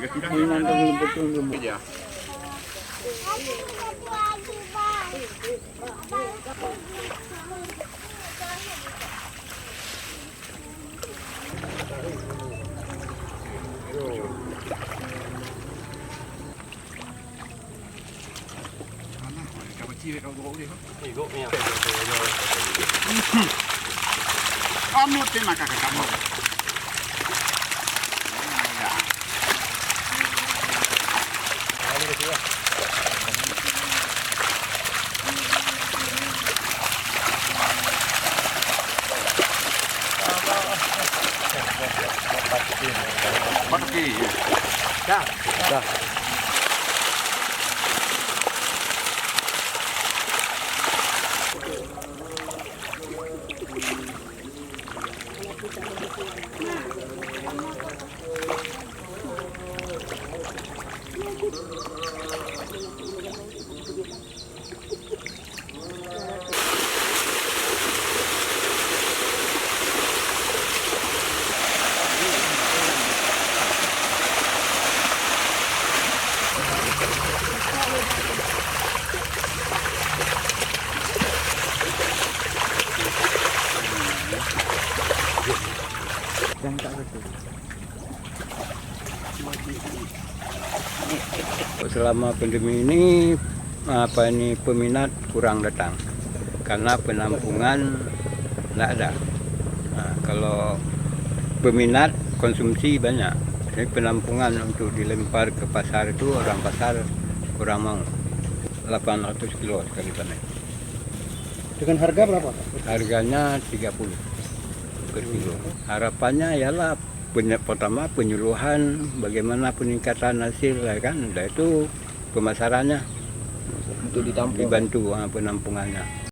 Mantap betul. Ya. Kamu terima kakak kamu. Pergi. Dah. Yang tak betul. Selama pandemi ini peminat kurang datang karena penampungan tidak ada. Nah, kalau peminat konsumsi banyak, jadi penampungan untuk dilempar ke pasar itu orang pasar kurang mau. 800 kilo sekali panen. Dengan harga berapa? Harganya 30 per kilo. Harapannya ialah pertama penyuluhan bagaimana peningkatan hasil, ya kan? Dan itu pemasarannya Untuk ditampung. dibantu penampungannya.